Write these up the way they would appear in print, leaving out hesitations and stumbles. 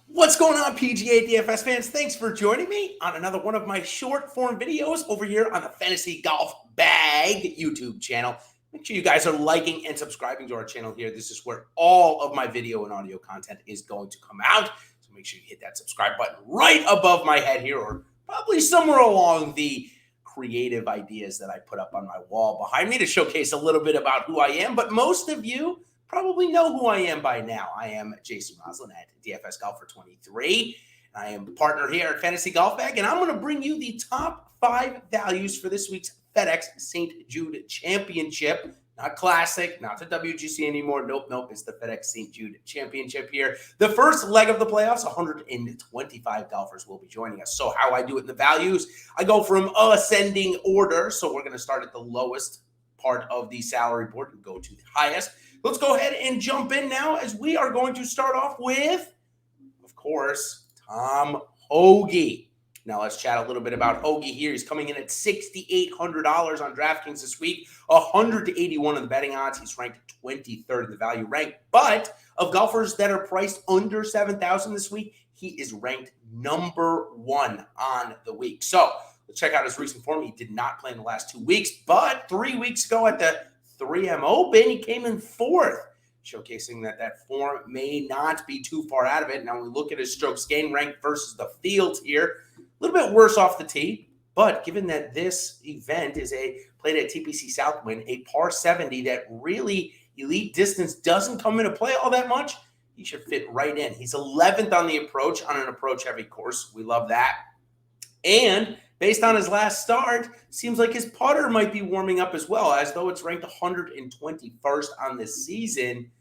What's going on, PGA DFS fans? Thanks for joining me on another one of my short form videos over here on the Fantasy Golf Bag YouTube channel. Make sure you guys are liking and subscribing to our channel here. This is where all of my video and audio content is going to come out. So make sure you hit that subscribe button right above my head here, or probably somewhere along the creative ideas that I put up on my wall behind me to showcase a little bit about who I am. But most of you probably know who I am by now. I am Jason Rouslin at DFS Golfer 23. I am a partner here at Fantasy Golf Bag, and I'm going to bring you the top 5 values for this week's FedEx St.Jude Championship. Not Classic, not the WGC anymore. Nope. It's the FedEx St.Jude Championship here. The first leg of the playoffs, 125 golfers will be joining us. So how I do it in the values, I go from ascending order. So we're going to start at the lowest part of the salary board and go to the highest. Let's go ahead and jump in now, as we are going to start off with, of course, Tom Hoge. Now let's chat a little bit about Hoge here. He's coming in at $6,800 on DraftKings this week, 100 to 81 in the betting odds. He's ranked 23rd in the value rank. But of golfers that are priced under $7,000 this week, he is ranked number 1 on the week. So let's check out his recent form. He did not play in the last 2 weeks, but 3 weeks ago at the 3M Open, he came in 4th, showcasing that form may not be too far out of it. Now, when we look at his strokes gained rank versus the field here, a little bit worse off the tee, but given that this event is played at TPC Southwind, a par 70 that really elite distance doesn't come into play all that much, he should fit right in. He's 11th on the approach on an approach-heavy course. We love that. And based on his last start, seems like his putter might be warming up as well, as though it's ranked 121st on this season.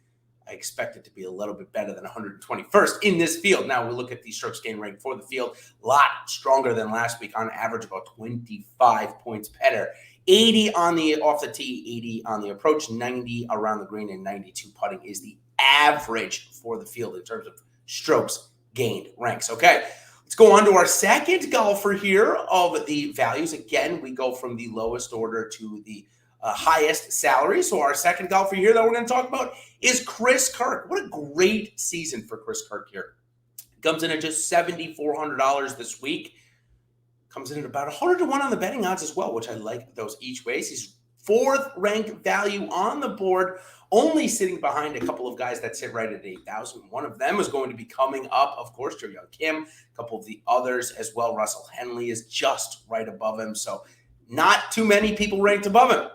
I expect it to be a little bit better than 121st in this field. Now, we look at the strokes gained rank for the field, a lot stronger than last week, on average about 25 points better. 80 on the off the tee, 80 on the approach, 90 around the green, and 92 putting is the average for the field in terms of strokes gained ranks. Okay. Let's go on to our second golfer here of the values. Again, we go from the lowest order to the highest salary. So our second golfer here that we're going to talk about is Chris Kirk. What a great season for Chris Kirk here. Comes in at just $7,400 this week. Comes in at about 100 to 1 on the betting odds as well, which I like those each ways. He's 4th ranked value on the board, only sitting behind a couple of guys that sit right at 8,000. One of them is going to be coming up, of course, Joohyung, a couple of the others as well. Russell Henley is just right above him, so not too many people ranked above him.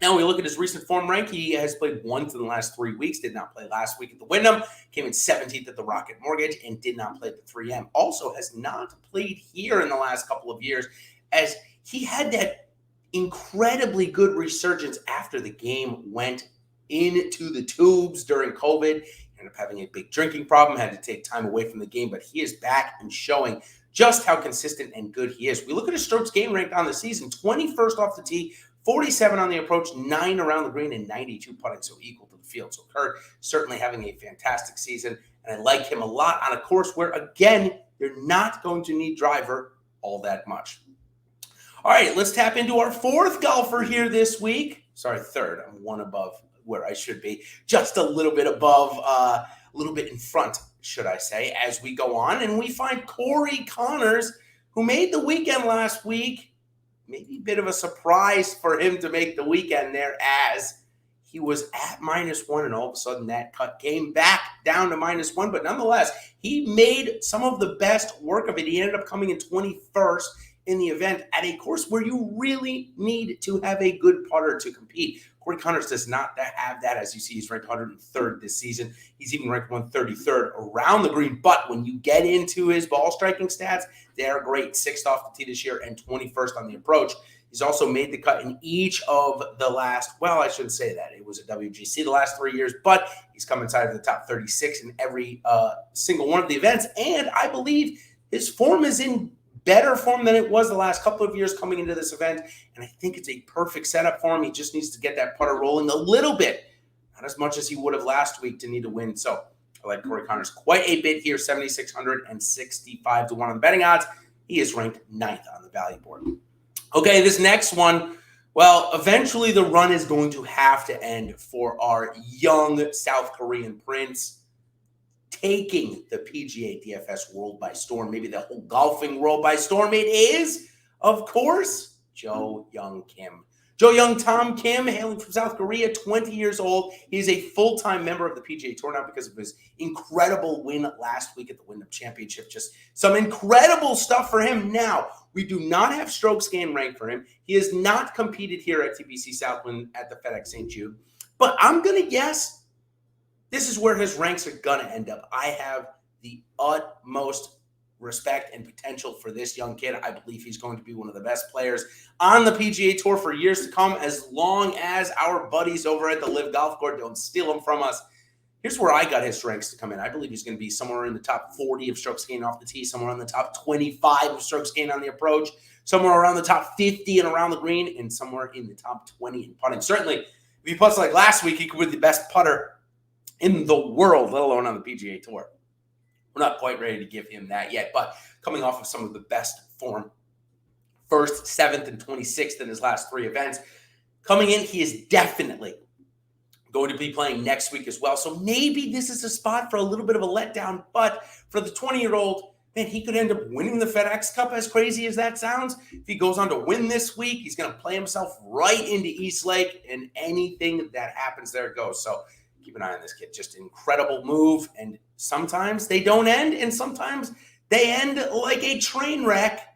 Now, we look at his recent form rank. He has played once in the last 3 weeks, did not play last week at the Wyndham, came in 17th at the Rocket Mortgage, and did not play at the 3M. Also has not played here in the last couple of years, as he had that incredibly good resurgence after the game went into the tubes during COVID. He ended up having a big drinking problem, had to take time away from the game, but he is back and showing just how consistent and good he is. We look at his strokes gained rank on the season, 21st off the tee, 47 on the approach, 9 around the green, and 92 putting, so equal to the field. So Kirk certainly having a fantastic season, and I like him a lot on a course where, again, you're not going to need driver all that much. All right, let's tap into our 4th golfer here this week. Sorry, 3rd. I'm 1 above where I should be. Just a little bit above, a little bit in front, should I say, as we go on. And we find Corey Connors, who made the weekend last week. Maybe a bit of a surprise for him to make the weekend there, as he was at -1, and all of a sudden that cut came back down to -1. But nonetheless, he made some of the best work of it. He ended up coming in 21st in the event at a course where you really need to have a good putter to compete. Corey Connors does not have that. As you see, he's ranked 103rd this season. He's even ranked 133rd around the green. But when you get into his ball striking stats, they're great. 6th off the tee this year and 21st on the approach. He's also made the cut in each of the last, well, I shouldn't say that. It was a WGC the last 3 years, but he's come inside of the top 36 in every single one of the events. And I believe his form is in better form than it was the last couple of years coming into this event, and I think it's a perfect setup for him. He just needs to get that putter rolling a little bit, not as much as he would have last week to need to win. So I like Corey Connors quite a bit here, 7,665 to 1 on the betting odds. He is ranked 9th on the value board. Okay, this next one, well, eventually the run is going to have to end for our young South Korean prince, taking the PGA DFS world by storm, maybe the whole golfing world by storm. It is, of course, Joohyung Kim. Joohyung Tom Kim, hailing from South Korea, 20 years old. He's a full-time member of the PGA Tour now because of his incredible win last week at the Wyndham Championship. Just some incredible stuff for him. Now, we do not have strokes gained ranked for him. He has not competed here at TPC Southwind at the FedEx St.Jude. But I'm going to guess this is where his ranks are going to end up. I have the utmost respect and potential for this young kid. I believe he's going to be one of the best players on the PGA Tour for years to come, as long as our buddies over at the Live Golf Course don't steal him from us. Here's where I got his ranks to come in. I believe he's going to be somewhere in the top 40 of strokes gained off the tee, somewhere in the top 25 of strokes gained on the approach, somewhere around the top 50 and around the green, and somewhere in the top 20 in putting. Certainly, if he puts like last week, he could be the best putter in the world, let alone on the PGA Tour. We're not quite ready to give him that yet, but coming off of some of the best form, 1st, 7th, and 26th in his last 3 events, coming in, he is definitely going to be playing next week as well. So maybe this is a spot for a little bit of a letdown, but for the 20-year-old, man, he could end up winning the FedEx Cup, as crazy as that sounds. If he goes on to win this week, he's going to play himself right into East Lake, and anything that happens there goes. So keep an eye on this kid. Just an incredible move, and sometimes they don't end, and sometimes they end like a train wreck.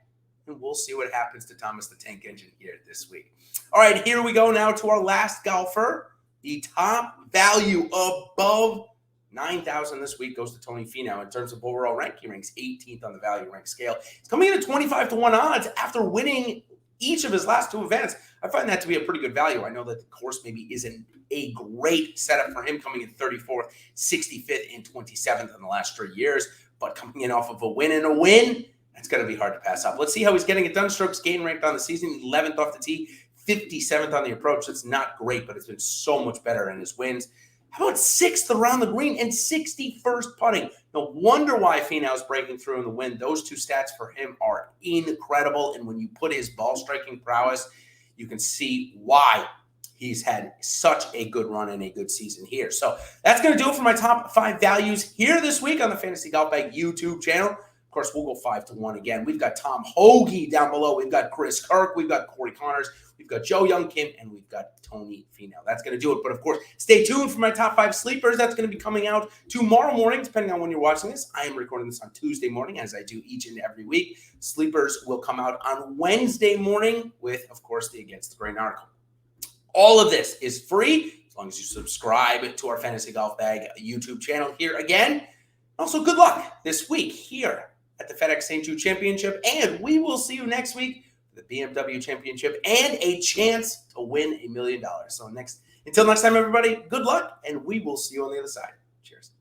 And we'll see what happens to Thomas the Tank Engine here this week. All right, here we go now to our last golfer. The top value above 9,000 this week goes to Tony Finau. In terms of overall rank, he ranks 18th on the value rank scale. He's coming in at 25-1 odds after winning each of his last 2 events. I find that to be a pretty good value. I know that the course maybe isn't a great setup for him, coming in 34th, 65th, and 27th in the last 3 years, but coming in off of a win and a win, that's going to be hard to pass up. Let's see how he's getting it done. Strokes gained ranked on the season, 11th off the tee, 57th on the approach. That's not great, but it's been so much better in his wins. How about 6th around the green and 61st putting? No wonder why Finau's breaking through in the win. Those 2 stats for him are incredible, and when you put his ball striking prowess, you can see why he's had such a good run and a good season here. So that's going to do it for my top 5 values here this week on the Fantasy Golf Bag YouTube channel. Of course, we'll go 5-1 again. We've got Tom Hoge down below. We've got Chris Kirk. We've got Corey Connors. We've got Joohyung Kim, and we've got Tony Finau. That's going to do it. But, of course, stay tuned for my top 5 sleepers. That's going to be coming out tomorrow morning, depending on when you're watching this. I am recording this on Tuesday morning, as I do each and every week. Sleepers will come out on Wednesday morning with, of course, the Against the Grain article. All of this is free as long as you subscribe to our Fantasy Golf Bag YouTube channel here again. Also, good luck this week here at the FedEx St.Jude Championship, and we will see you next week for the BMW Championship and a chance to win $1 million. So until next time, everybody, good luck, and we will see you on the other side. Cheers.